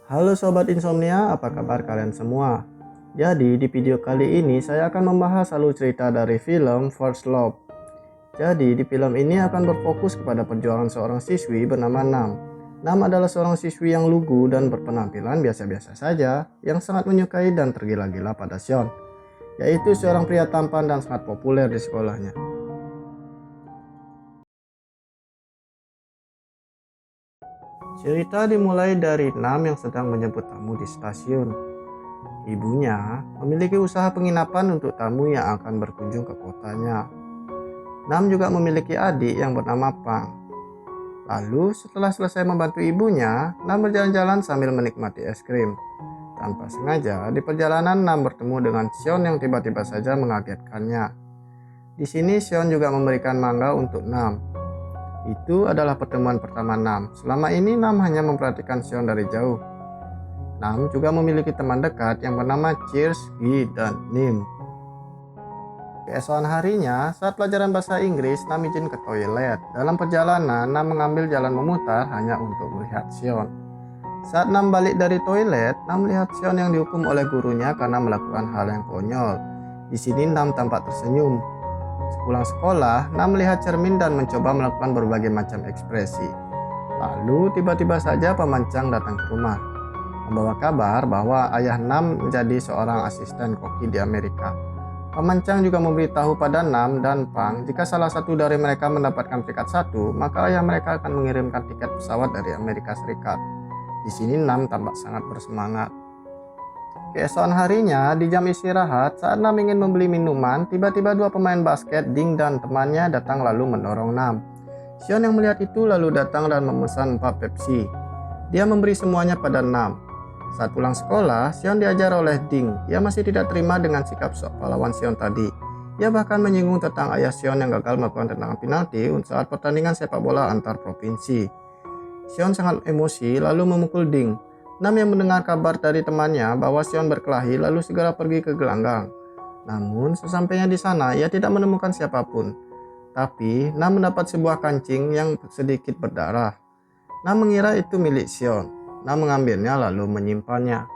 Halo Sobat Insomnia, apa kabar kalian semua? Jadi di video kali ini saya akan membahas alur cerita dari film First Love. Jadi di film ini akan berfokus kepada perjuangan seorang siswi bernama Nam. Nam adalah seorang siswi yang lugu dan berpenampilan biasa-biasa saja, yang sangat menyukai dan tergila-gila pada Seon, yaitu seorang pria tampan dan sangat populer di sekolahnya. Cerita dimulai dari Nam yang sedang menjemput tamu di stasiun. Ibunya memiliki usaha penginapan untuk tamu yang akan berkunjung ke kotanya. Nam juga memiliki adik yang bernama Pang. Lalu setelah selesai membantu ibunya, Nam berjalan-jalan sambil menikmati es krim. Tanpa sengaja, di perjalanan Nam bertemu dengan Sion yang tiba-tiba saja mengagetkannya. Di sini Sion juga memberikan mangga untuk Nam. Itu adalah pertemuan pertama Nam. Selama ini Nam hanya memperhatikan Sion dari jauh. Nam juga memiliki teman dekat yang bernama Cheers, Gi, dan Nim. Keesokan harinya, saat pelajaran bahasa Inggris, Nam izin ke toilet. Dalam perjalanan, Nam mengambil jalan memutar hanya untuk melihat Sion. Saat Nam balik dari toilet, Nam melihat Sion yang dihukum oleh gurunya karena melakukan hal yang konyol. Di sini Nam tampak tersenyum. Sepulang sekolah, Nam melihat cermin dan mencoba melakukan berbagai macam ekspresi. Lalu tiba-tiba saja pemancang datang ke rumah, membawa kabar bahwa ayah Nam menjadi seorang asisten koki di Amerika. Pemancang juga memberitahu pada Nam dan Pang jika salah satu dari mereka mendapatkan peringkat 1, maka ayah mereka akan mengirimkan tiket pesawat dari Amerika Serikat. Di sini Nam tampak sangat bersemangat. Keesokan harinya, di jam istirahat, saat Nam ingin membeli minuman, tiba-tiba dua pemain basket, Ding dan temannya datang lalu mendorong Nam. Sion yang melihat itu lalu datang dan memesan 4 Pepsi. Dia memberi semuanya pada Nam. Saat pulang sekolah, Sion diajar oleh Ding. Ia masih tidak terima dengan sikap sok pahlawan Sion tadi. Ia bahkan menyinggung tentang ayah Sion yang gagal melakukan tendangan penalti saat pertandingan sepak bola antar provinsi. Sion sangat emosi lalu memukul Ding. Nam yang mendengar kabar dari temannya bahwa Sion berkelahi lalu segera pergi ke gelanggang. Namun sesampainya di sana ia tidak menemukan siapapun. Tapi Nam mendapat sebuah kancing yang sedikit berdarah. Nam mengira itu milik Sion. Nam mengambilnya lalu menyimpannya.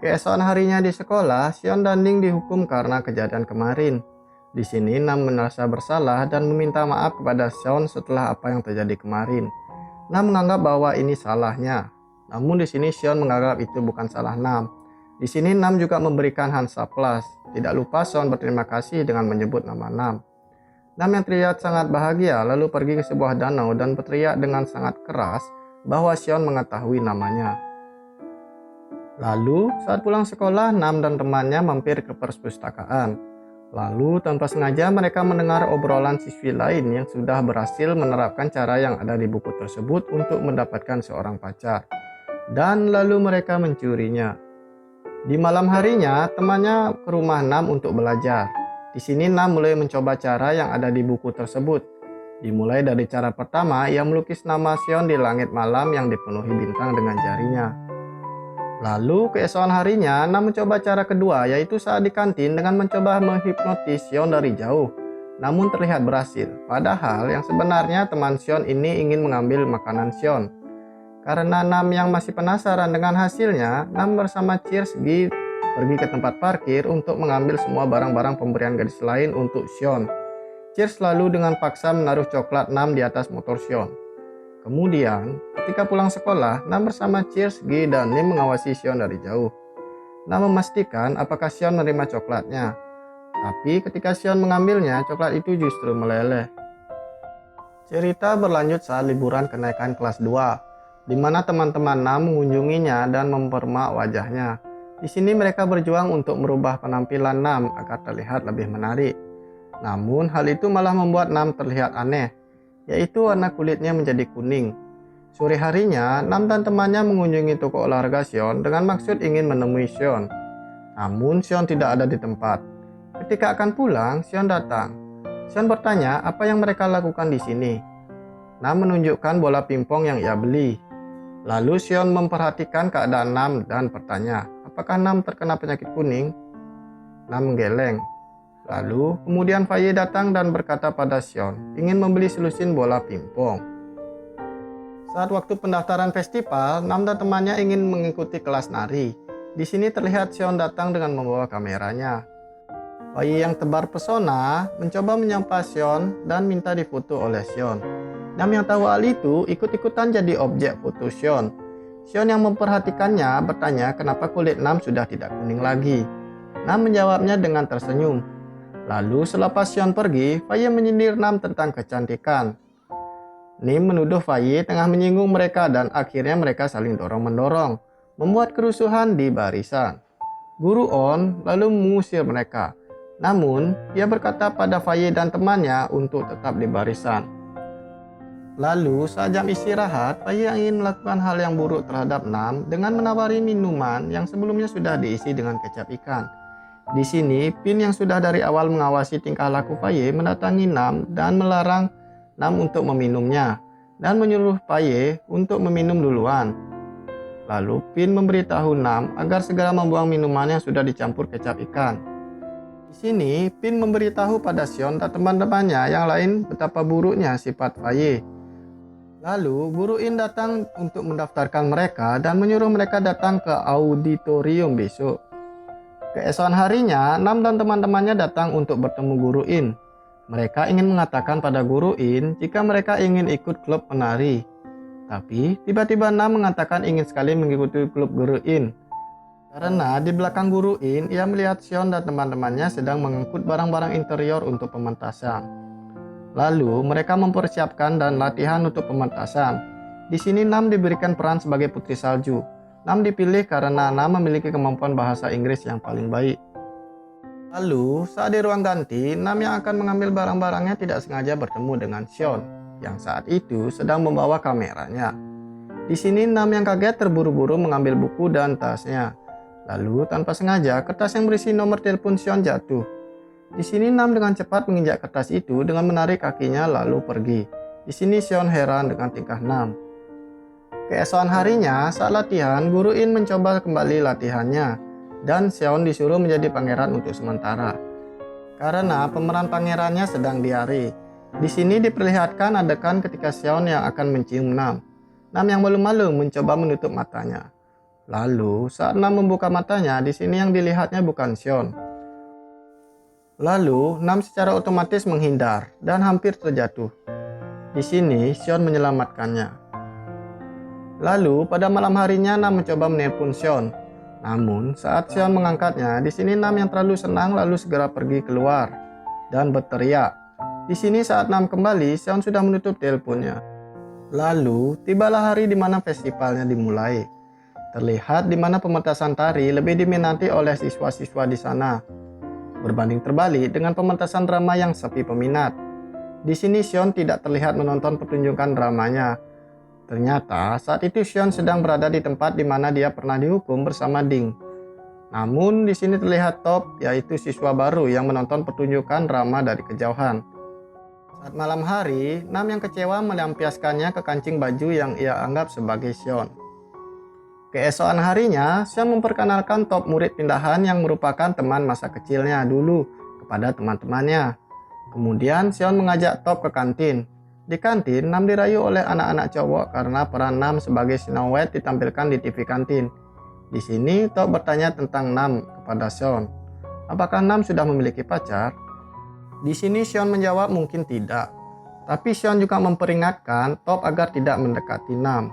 Keesokan harinya di sekolah, Sion dan Ding dihukum karena kejadian kemarin. Di sini Nam merasa bersalah dan meminta maaf kepada Sion setelah apa yang terjadi kemarin. Nam menganggap bahwa ini salahnya. Namun di sini Sion menganggap itu bukan salah Nam. Di sini Nam juga memberikan Hansa Plus. Tidak lupa Sion berterima kasih dengan menyebut nama Nam. Nam yang terlihat sangat bahagia lalu pergi ke sebuah danau dan berteriak dengan sangat keras bahwa Sion mengetahui namanya. Lalu saat pulang sekolah, Nam dan temannya mampir ke perpustakaan. Lalu tanpa sengaja mereka mendengar obrolan siswi lain yang sudah berhasil menerapkan cara yang ada di buku tersebut untuk mendapatkan seorang pacar. Dan lalu mereka mencurinya. Di malam harinya, temannya ke rumah Nam untuk belajar. Di sini Nam mulai mencoba cara yang ada di buku tersebut. Dimulai dari cara pertama, ia melukis nama Sion di langit malam yang dipenuhi bintang dengan jarinya. Lalu keesokan harinya, Nam mencoba cara kedua, yaitu saat di kantin dengan mencoba menghipnotis Sion dari jauh. Namun terlihat berhasil, padahal yang sebenarnya teman Sion ini ingin mengambil makanan Sion. Karena Nam yang masih penasaran dengan hasilnya, Nam bersama Cheers pergi ke tempat parkir untuk mengambil semua barang-barang pemberian gadis lain untuk Sion. Cheers lalu dengan paksa menaruh coklat Nam di atas motor Sion. Kemudian, ketika pulang sekolah, Nam bersama Cheers, Gi, dan Nim mengawasi Sion dari jauh. Nam memastikan apakah Sion menerima coklatnya. Tapi ketika Sion mengambilnya, coklat itu justru meleleh. Cerita berlanjut saat liburan kenaikan kelas 2, di mana teman-teman Nam mengunjunginya dan mempermak wajahnya. Di sini mereka berjuang untuk merubah penampilan Nam agar terlihat lebih menarik. Namun hal itu malah membuat Nam terlihat aneh, yaitu warna kulitnya menjadi kuning. Sore harinya, Nam dan temannya mengunjungi toko olahraga Sion dengan maksud ingin menemui Sion. Namun Sion tidak ada di tempat. Ketika akan pulang, Sion datang. Sion bertanya apa yang mereka lakukan di sini. Nam menunjukkan bola pingpong yang ia beli. Lalu Sion memperhatikan keadaan Nam dan bertanya, apakah Nam terkena penyakit kuning? Nam menggeleng. Lalu kemudian Faye datang dan berkata pada Sion, ingin membeli selusin bola pingpong. Saat waktu pendaftaran festival, Nam dan temannya ingin mengikuti kelas nari. Di sini terlihat Sion datang dengan membawa kameranya. Faye yang tebar pesona mencoba menyapa Sion dan minta difoto oleh Sion. Nam yang tahu hal itu ikut-ikutan jadi objek foto Sion. Sion yang memperhatikannya bertanya kenapa kulit Nam sudah tidak kuning lagi. Nam menjawabnya dengan tersenyum. Lalu selepas Sion pergi, Faye menyindir Nam tentang kecantikan. Nim menuduh Faye tengah menyinggung mereka dan akhirnya mereka saling dorong-mendorong, membuat kerusuhan di barisan. Guru On lalu mengusir mereka. Namun, dia berkata pada Faye dan temannya untuk tetap di barisan. Lalu, saat jam istirahat, Faye yang ingin melakukan hal yang buruk terhadap Nam dengan menawari minuman yang sebelumnya sudah diisi dengan kecap ikan. Di sini, Pin yang sudah dari awal mengawasi tingkah laku Faye mendatangi Nam dan melarang Nam untuk meminumnya dan menyuruh Faye untuk meminum duluan. Lalu Pin memberitahu Nam agar segera membuang minuman yang sudah dicampur kecap ikan. Di sini Pin memberitahu pada Sion dan teman-temannya yang lain betapa buruknya sifat Faye. Lalu Guru In datang untuk mendaftarkan mereka dan menyuruh mereka datang ke auditorium besok. Keesokan harinya Nam dan teman-temannya datang untuk bertemu Guru In. Mereka ingin mengatakan pada Guru In jika mereka ingin ikut klub menari. Tapi tiba-tiba Nam mengatakan ingin sekali mengikuti klub Guru In. Karena di belakang Guru In, ia melihat Sion dan teman-temannya sedang mengangkut barang-barang interior untuk pementasan. Lalu mereka mempersiapkan dan latihan untuk pementasan. Di sini Nam diberikan peran sebagai putri salju. Nam dipilih karena Nam memiliki kemampuan bahasa Inggris yang paling baik. Lalu, saat di ruang ganti, Nam yang akan mengambil barang-barangnya tidak sengaja bertemu dengan Sion, yang saat itu sedang membawa kameranya. Di sini Nam yang kaget terburu-buru mengambil buku dan tasnya. Lalu, tanpa sengaja, kertas yang berisi nomor telepon Sion jatuh. Di sini Nam dengan cepat menginjak kertas itu dengan menarik kakinya lalu pergi. Di sini Sion heran dengan tingkah Nam. Keesokan harinya, saat latihan, Guru In mencoba kembali latihannya. Dan Sion disuruh menjadi pangeran untuk sementara. Karena pemeran pangerannya sedang diare. Di sini diperlihatkan adegan ketika Sion yang akan mencium Nam. Nam yang malu-malu mencoba menutup matanya. Lalu saat Nam membuka matanya, di sini yang dilihatnya bukan Sion. Lalu Nam secara otomatis menghindar dan hampir terjatuh. Di sini Sion menyelamatkannya. Lalu pada malam harinya Nam mencoba menelpon Sion. Namun, saat Sion mengangkatnya, di sini Nam yang terlalu senang lalu segera pergi keluar dan berteriak. Di sini saat Nam kembali, Sion sudah menutup teleponnya. Lalu, tibalah hari di mana festivalnya dimulai. Terlihat di mana pementasan tari lebih diminati oleh siswa-siswa di sana. Berbanding terbalik dengan pementasan drama yang sepi peminat. Di sini Sion tidak terlihat menonton pertunjukan dramanya. Ternyata saat itu Sion sedang berada di tempat di mana dia pernah dihukum bersama Ding. Namun di sini terlihat Top, yaitu siswa baru yang menonton pertunjukan drama dari kejauhan. Saat malam hari, Nam yang kecewa melampiaskannya ke kancing baju yang ia anggap sebagai Sion. Keesokan harinya, Sion memperkenalkan Top murid pindahan yang merupakan teman masa kecilnya dulu kepada teman-temannya. Kemudian Sion mengajak Top ke kantin. Di kantin, Nam dirayu oleh anak-anak cowok karena peran Nam sebagai Snow White ditampilkan di TV kantin. Di sini, Top bertanya tentang Nam kepada Sion. Apakah Nam sudah memiliki pacar? Di sini Sion menjawab mungkin tidak. Tapi Sion juga memperingatkan Top agar tidak mendekati Nam.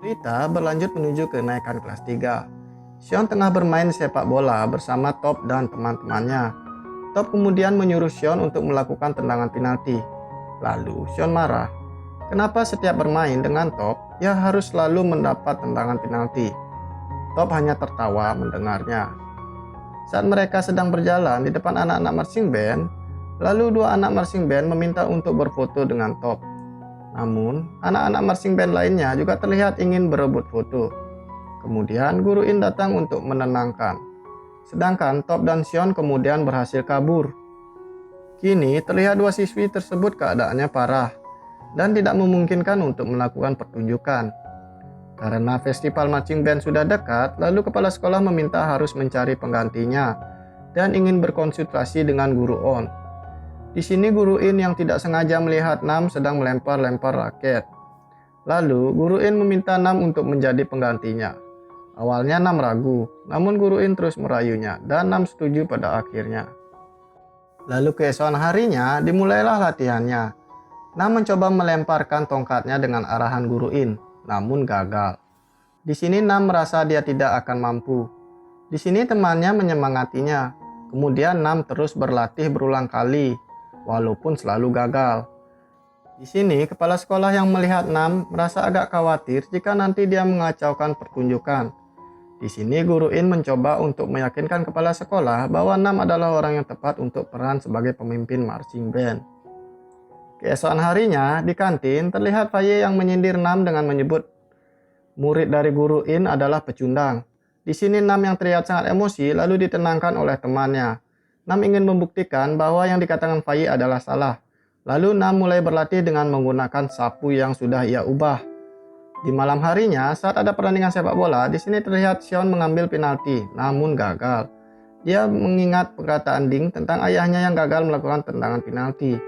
Cerita berlanjut menuju kenaikan kelas 3. Sion tengah bermain sepak bola bersama Top dan teman-temannya. Top kemudian menyuruh Sion untuk melakukan tendangan penalti. Lalu Sion marah. Kenapa setiap bermain dengan Top, ia harus selalu mendapat tendangan penalti? Top hanya tertawa mendengarnya. Saat mereka sedang berjalan di depan anak-anak marching band, lalu dua anak marching band meminta untuk berfoto dengan Top. Namun, anak-anak marching band lainnya juga terlihat ingin berebut foto. Kemudian Guru In datang untuk menenangkan. Sedangkan Top dan Sion kemudian berhasil kabur. Kini terlihat dua siswi tersebut keadaannya parah dan tidak memungkinkan untuk melakukan pertunjukan. Karena festival marching band sudah dekat, lalu kepala sekolah meminta harus mencari penggantinya dan ingin berkonsultasi dengan Guru On. Di sini Guru In yang tidak sengaja melihat Nam sedang melempar-lempar raket. Lalu Guru In meminta Nam untuk menjadi penggantinya. Awalnya Nam ragu, namun Guru In terus merayunya dan Nam setuju pada akhirnya. Lalu keesokan harinya dimulailah latihannya. Nam mencoba melemparkan tongkatnya dengan arahan Guru In, namun gagal. Di sini Nam merasa dia tidak akan mampu. Di sini temannya menyemangatinya. Kemudian Nam terus berlatih berulang kali, walaupun selalu gagal. Di sini kepala sekolah yang melihat Nam merasa agak khawatir jika nanti dia mengacaukan pertunjukan. Di sini Guru In mencoba untuk meyakinkan kepala sekolah bahwa Nam adalah orang yang tepat untuk peran sebagai pemimpin marching band. Keesokan harinya di kantin terlihat Faye yang menyindir Nam dengan menyebut murid dari Guru In adalah pecundang. Di sini Nam yang terlihat sangat emosi lalu ditenangkan oleh temannya. Nam ingin membuktikan bahwa yang dikatakan Faye adalah salah. Lalu Nam mulai berlatih dengan menggunakan sapu yang sudah ia ubah. Di malam harinya saat ada pertandingan sepak bola, di sini terlihat Seon mengambil penalti, namun gagal. Dia mengingat perkataan Ding tentang ayahnya yang gagal melakukan tendangan penalti.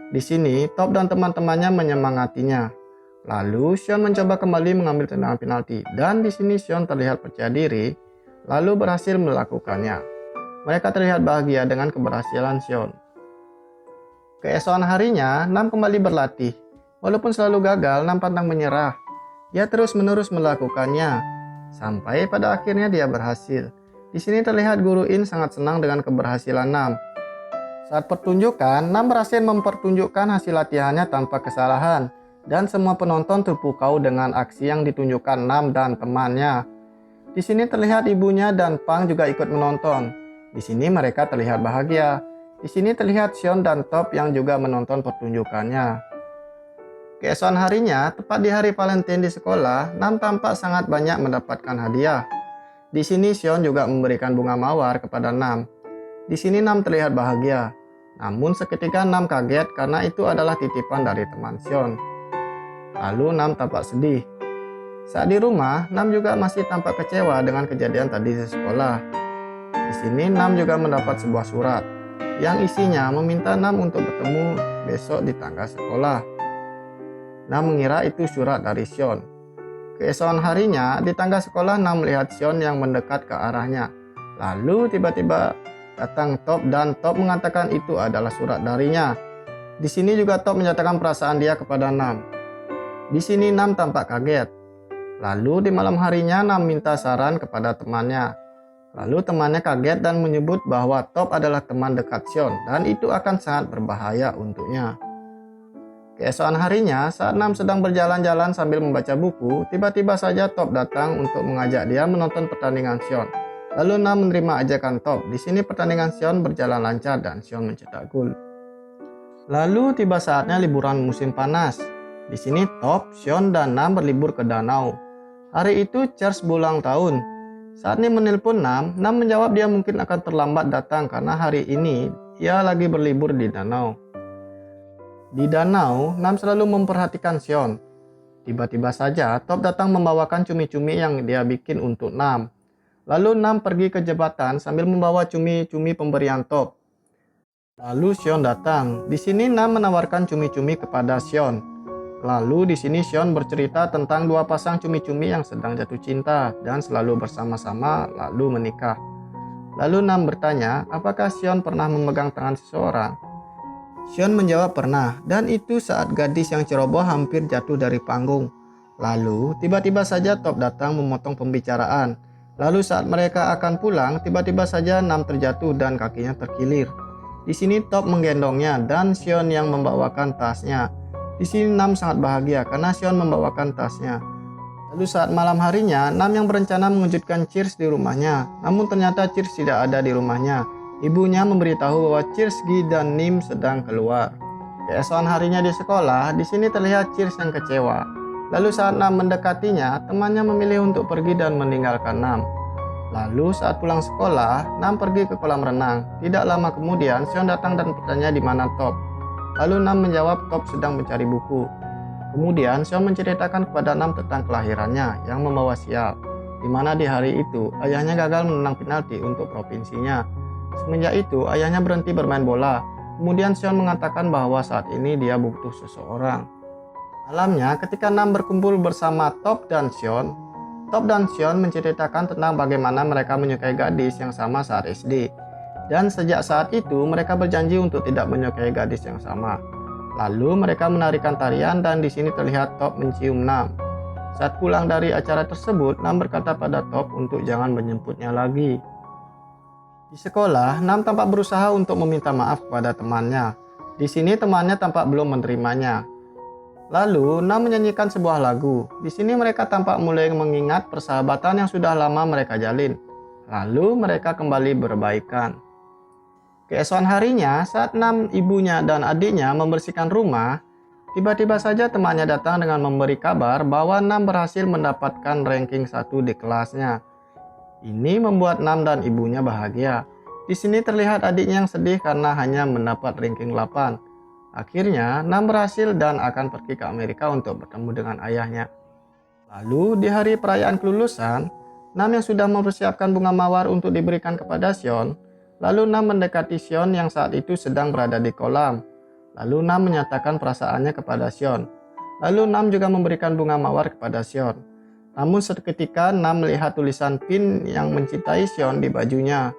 Di sini Top dan teman-temannya menyemangatinya. Lalu Seon mencoba kembali mengambil tendangan penalti dan di sini Seon terlihat percaya diri lalu berhasil melakukannya. Mereka terlihat bahagia dengan keberhasilan Seon. Keesokan harinya Nam kembali berlatih. Walaupun selalu gagal, Nam pantang menyerah. Dia terus-menerus melakukannya sampai pada akhirnya dia berhasil. Di sini terlihat Guru In sangat senang dengan keberhasilan Nam. Saat pertunjukan, Nam berhasil mempertunjukkan hasil latihannya tanpa kesalahan. Dan semua penonton terpukau dengan aksi yang ditunjukkan Nam dan temannya. Di sini terlihat ibunya dan Pang juga ikut menonton. Di sini mereka terlihat bahagia. Di sini terlihat Seon dan Top yang juga menonton pertunjukannya. Keesokan harinya, tepat di hari Valentine di sekolah, Nam tampak sangat banyak mendapatkan hadiah. Di sini Seon juga memberikan bunga mawar kepada Nam. Di sini Nam terlihat bahagia. Namun seketika Nam kaget karena itu adalah titipan dari teman Seon. Lalu Nam tampak sedih. Saat di rumah, Nam juga masih tampak kecewa dengan kejadian tadi di sekolah. Di sini Nam juga mendapat sebuah surat yang isinya meminta Nam untuk bertemu besok di tangga sekolah. Nam mengira itu surat dari Seon. Keesokan harinya di tangga sekolah Nam melihat Seon yang mendekat ke arahnya. Lalu tiba-tiba datang Top dan Top mengatakan itu adalah surat darinya. Di sini juga Top menyatakan perasaan dia kepada Nam. Di sini Nam tampak kaget. Lalu di malam harinya Nam minta saran kepada temannya. Lalu temannya kaget dan menyebut bahwa Top adalah teman dekat Seon dan itu akan sangat berbahaya untuknya. Keesokan harinya saat Nam sedang berjalan-jalan sambil membaca buku, tiba-tiba saja Top datang untuk mengajak dia menonton pertandingan Seon. Lalu Nam menerima ajakan Top. Di sini pertandingan Seon berjalan lancar dan Seon mencetak gol. Lalu tiba saatnya liburan musim panas. Di sini Top, Seon, dan Nam berlibur ke danau. Hari itu Charles berulang tahun. Saat ini menelpon Nam menjawab dia mungkin akan terlambat datang karena hari ini ia lagi berlibur di danau. Di danau, Nam selalu memperhatikan Seon. Tiba-tiba saja Top datang membawakan cumi-cumi yang dia bikin untuk Nam. Lalu Nam pergi ke jembatan sambil membawa cumi-cumi pemberian Top. Lalu Seon datang. Di sini Nam menawarkan cumi-cumi kepada Seon. Lalu di sini Seon bercerita tentang dua pasang cumi-cumi yang sedang jatuh cinta dan selalu bersama-sama lalu menikah. Lalu Nam bertanya, apakah Seon pernah memegang tangan seseorang? Seon menjawab pernah, dan itu saat gadis yang ceroboh hampir jatuh dari panggung. Lalu tiba-tiba saja Top datang memotong pembicaraan. Lalu saat mereka akan pulang, tiba-tiba saja Nam terjatuh dan kakinya terkilir. Di sini Top menggendongnya dan Seon yang membawakan tasnya. Di sini Nam sangat bahagia karena Seon membawakan tasnya. Lalu saat malam harinya, Nam yang berencana mengejutkan Cheers di rumahnya. Namun ternyata Cheers tidak ada di rumahnya. Ibunya memberitahu bahwa Cheers, Gi, dan Nim sedang keluar. Keesokan harinya di sekolah, di sini terlihat Cheers yang kecewa. Lalu saat Nam mendekatinya, temannya memilih untuk pergi dan meninggalkan Nam. Lalu saat pulang sekolah, Nam pergi ke kolam renang. Tidak lama kemudian, Seon datang dan bertanya di mana Top. Lalu Nam menjawab Top sedang mencari buku. Kemudian Seon menceritakan kepada Nam tentang kelahirannya yang membawa sial, di mana di hari itu ayahnya gagal menang penalti untuk provinsinya. Semenjak itu ayahnya berhenti bermain bola. Kemudian Seon mengatakan bahwa saat ini dia butuh seseorang. Malamnya, ketika Nam berkumpul bersama Top dan Sean menceritakan tentang bagaimana mereka menyukai gadis yang sama saat SD. Dan sejak saat itu, mereka berjanji untuk tidak menyukai gadis yang sama. Lalu mereka menarikan tarian dan di sini terlihat Top mencium Nam. Saat pulang dari acara tersebut, Nam berkata pada Top untuk jangan menjemputnya lagi. Di sekolah, Nam tampak berusaha untuk meminta maaf kepada temannya. Di sini temannya tampak belum menerimanya. Lalu, Nam menyanyikan sebuah lagu. Di sini mereka tampak mulai mengingat persahabatan yang sudah lama mereka jalin. Lalu mereka kembali berbaikan. Keesokan harinya, saat Nam, ibunya, dan adiknya membersihkan rumah, tiba-tiba saja temannya datang dengan memberi kabar bahwa Nam berhasil mendapatkan ranking 1 di kelasnya. Ini membuat Nam dan ibunya bahagia. Di sini terlihat adiknya yang sedih karena hanya mendapat ranking 8. Akhirnya, Nam berhasil dan akan pergi ke Amerika untuk bertemu dengan ayahnya. Lalu, di hari perayaan kelulusan, Nam yang sudah mempersiapkan bunga mawar untuk diberikan kepada Sean. Lalu Nam mendekati Sean yang saat itu sedang berada di kolam. Lalu Nam menyatakan perasaannya kepada Sean. Lalu Nam juga memberikan bunga mawar kepada Sean. Namun seketika Nam melihat tulisan Pin yang mencintai Sean di bajunya.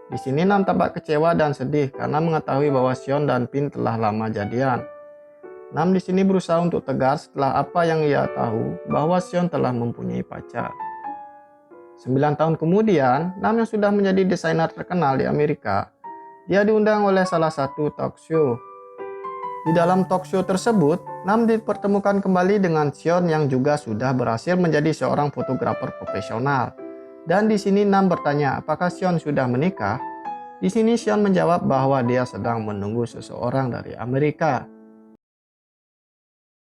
Di sini Nam tampak kecewa dan sedih karena mengetahui bahwa Sean dan Pin telah lama jadian. Nam di sini berusaha untuk tegas setelah apa yang ia tahu bahwa Sean telah mempunyai pacar. 9 tahun kemudian, Nam yang sudah menjadi desainer terkenal di Amerika, dia diundang oleh salah satu talk show. Di dalam talk show tersebut, Nam dipertemukan kembali dengan Sean yang juga sudah berhasil menjadi seorang fotografer profesional. Dan di sini Nam bertanya apakah Sean sudah menikah. Di sini Sean menjawab bahwa dia sedang menunggu seseorang dari Amerika.